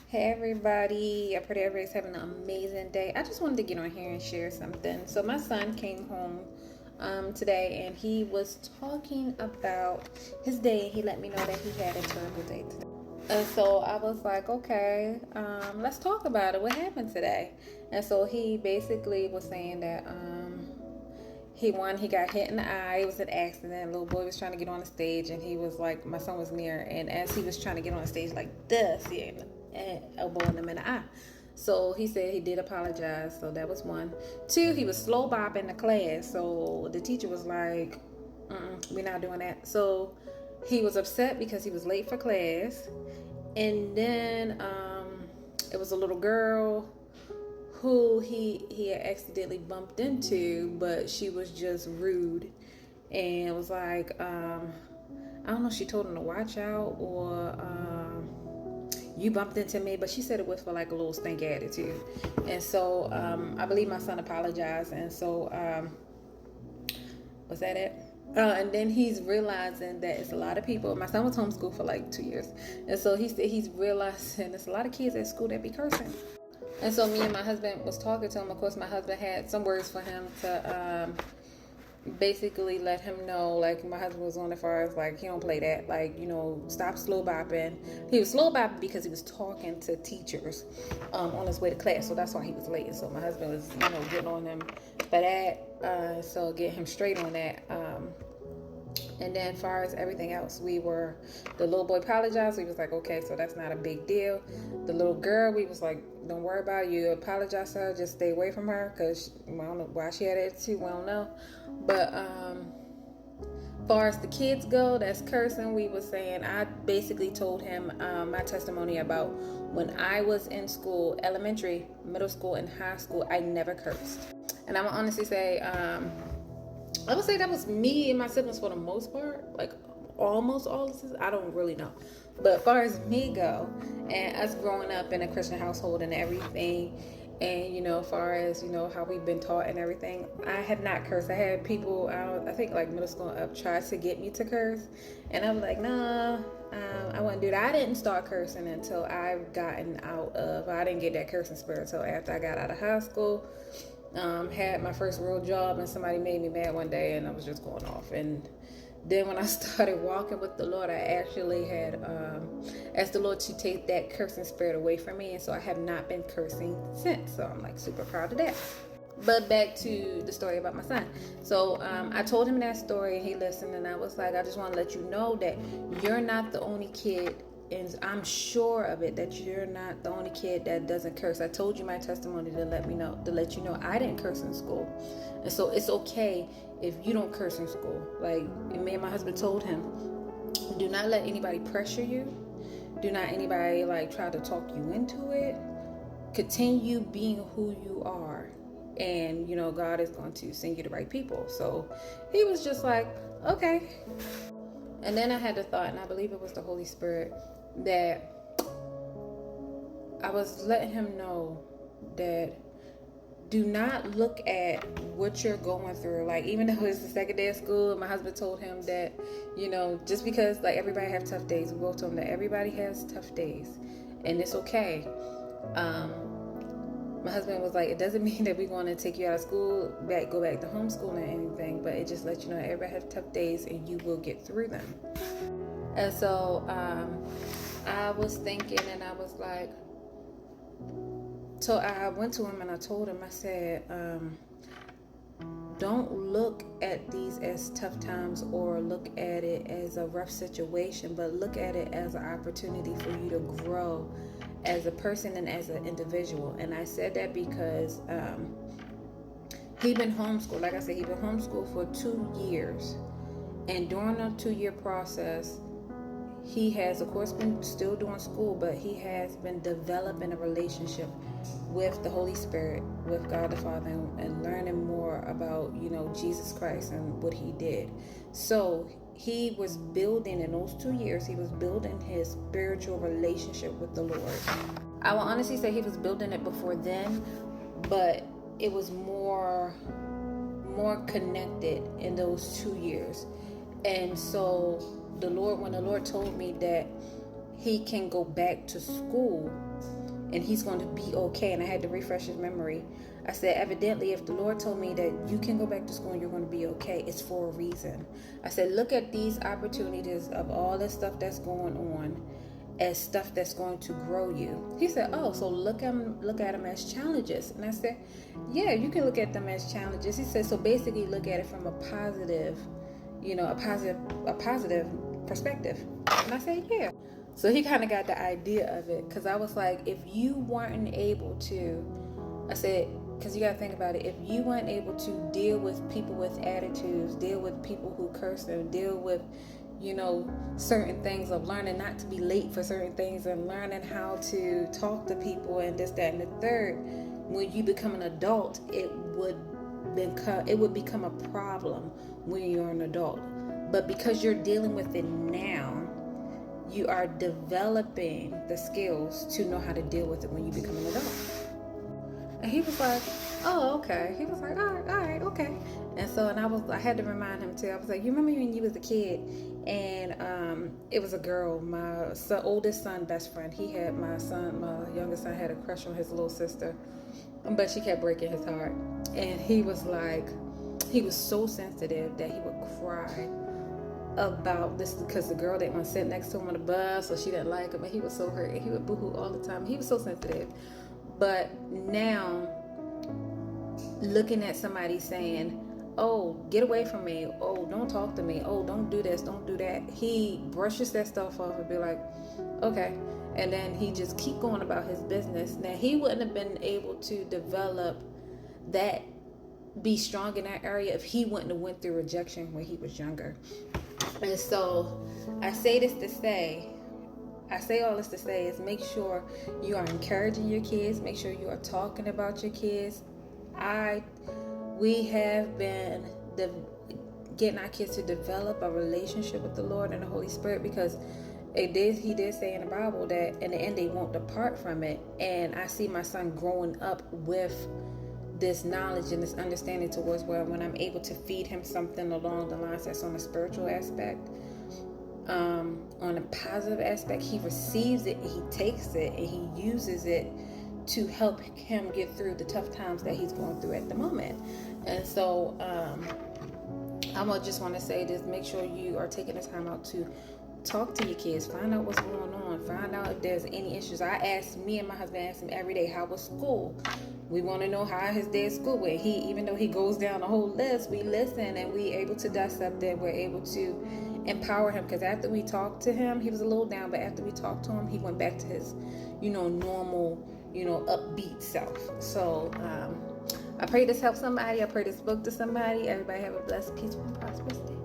Hey everybody, I pray everybody's having an amazing day. I just wanted to get on here and share something. So my son came home today and he was talking about his day and he let me know that he had a terrible day today. And so I was like, okay, let's talk about it. What happened today? And so he basically was saying that he got hit in the eye. It was an accident. A little boy was trying to get on the stage, and he was like, my son was near, and as he was trying to get on the stage, like this, and elbowing him in the eye. So he said he did apologize. So that was one. Two, he was slow bopping the class. So the teacher was like, we're not doing that. So he was upset because he was late for class, and then it was a little girl who he had accidentally bumped into, but she was just rude and it was like I don't know, she told him to watch out or you bumped into me, but she said it was for like a little stank attitude. And so I believe my son apologized, and so was that it? And then he's realizing that it's a lot of people. My son was homeschooled for like 2 years, and so he said he's realizing there's a lot of kids at school that be cursing. And so me and my husband was talking to him. Of course, my husband had some words for him to basically let him know, like my husband was on as far as like, he don't play that. Like, stop slow bopping. He was slow bopping because he was talking to teachers on his way to class. So that's why he was late. And so my husband was, getting on him for that. So get him straight on that. And then as far as everything else, the little boy apologized. We was like, okay, so that's not a big deal. The little girl, we was like, don't worry about it. You apologize to her, just stay away from her, because I don't know why she had attitude, we don't know. But as far as the kids go, that's cursing, we was saying, I basically told him my testimony about when I was in school, elementary, middle school, and high school, I never cursed. And I'm gonna honestly say, I would say that was me and my siblings for the most part, like almost all of this. I don't really know, but as far as me go, and us growing up in a Christian household and everything, and as far as how we've been taught and everything, I have not cursed. I had people, I think like middle school up, tried to get me to curse, and I was like, nah, I wouldn't do that. I didn't start cursing until I've gotten out of. I didn't get that cursing spirit until after I got out of high school. Had my first real job, and somebody made me mad one day and I was just going off. And then when I started walking with the Lord, I actually had asked the Lord to take that cursing spirit away from me, and so I have not been cursing since. So I'm like super proud of that. But back to the story about my son. So I told him that story and he listened, and I was like, I just want to let you know that you're not the only kid, and I'm sure of it, that you're not the only kid that doesn't curse. I told you my testimony to let you know I didn't curse in school. And so it's okay if you don't curse in school. Like me and my husband told him, do not let anybody pressure you. Do not anybody like try to talk you into it. Continue being who you are. And God is going to send you the right people. So he was just like, okay. And then I had the thought, and I believe it was the Holy Spirit, that I was letting him know that do not look at what you're going through. Like, even though it's the second day of school, my husband told him that, just because like everybody have tough days, we both told him that everybody has tough days and it's okay. My husband was like, it doesn't mean that we're going to take you out of school, go back to homeschooling or anything, but it just lets you know everybody has tough days and you will get through them. And so I was thinking, and I was like, so I went to him and I told him, I said, don't look at these as tough times or look at it as a rough situation, but look at it as an opportunity for you to grow as a person and as an individual. And I said that because he'd been homeschooled. Like I said, he'd been homeschooled for 2 years. And during the 2-year process, he has, of course, been still doing school, but he has been developing a relationship with the Holy Spirit, with God the Father, and learning more about, Jesus Christ and what he did. So he was building, in those 2 years, he was building his spiritual relationship with the Lord. I will honestly say he was building it before then, but it was more connected in those 2 years. And so when the Lord told me that he can go back to school and he's going to be okay. And I had to refresh his memory. I said, evidently, if the Lord told me that you can go back to school and you're going to be okay, it's for a reason. I said, look at these opportunities of all the stuff that's going on as stuff that's going to grow you. He said, oh, so look at them as challenges. And I said, yeah, you can look at them as challenges. He said, so basically look at it from a positive, a positive perspective. And I said, yeah. So he kind of got the idea of it, because I was like, if you weren't able to, I said, because you got to think about it, if you weren't able to deal with people with attitudes, deal with people who curse them, deal with certain things of learning not to be late for certain things and learning how to talk to people and this, that, and the third, when you become an adult, it would become a problem when you're an adult. But because you're dealing with it now, you are developing the skills to know how to deal with it when you become an adult. And he was like, oh, okay. He was like, all right, okay. And so, I had to remind him too. I was like, you remember when you was a kid and it was a girl, my oldest son best friend. He had my youngest son had a crush on his little sister, but she kept breaking his heart. And he was so sensitive that he would cry about this because the girl didn't want to sit next to him on the bus, so she didn't like him, and he was so hurt and he would boo-hoo all the time. He was so sensitive. But now, looking at somebody saying, oh, get away from me, oh, don't talk to me, oh, don't do this, don't do that, he brushes that stuff off and be like, okay, and then he just keep going about his business. Now, he wouldn't have been able to develop that, be strong in that area if he wouldn't have went through rejection when he was younger. And so I say all this to say is make sure you are encouraging your kids. Make sure you are talking about your kids. We have been getting our kids to develop a relationship with the Lord and the Holy Spirit, because he did say in the Bible that in the end they won't depart from it. And I see my son growing up with this knowledge and this understanding towards where when I'm able to feed him something along the lines that's on a spiritual aspect, on a positive aspect, he receives it, he takes it, and he uses it to help him get through the tough times that he's going through at the moment. And so I just want to say this: make sure you are taking the time out to talk to your kids, find out what's going on, find out if there's any issues. Me and my husband ask him every day, how was school? We want to know how his day at school went. Even though he goes down a whole list, we listen and we able to dissect it. We're able to empower him, because after we talked to him, he was a little down, but after we talked to him, he went back to his, normal, upbeat self. So I pray this helps somebody. I pray this spoke to somebody. Everybody have a blessed, peaceful, and prosperous day.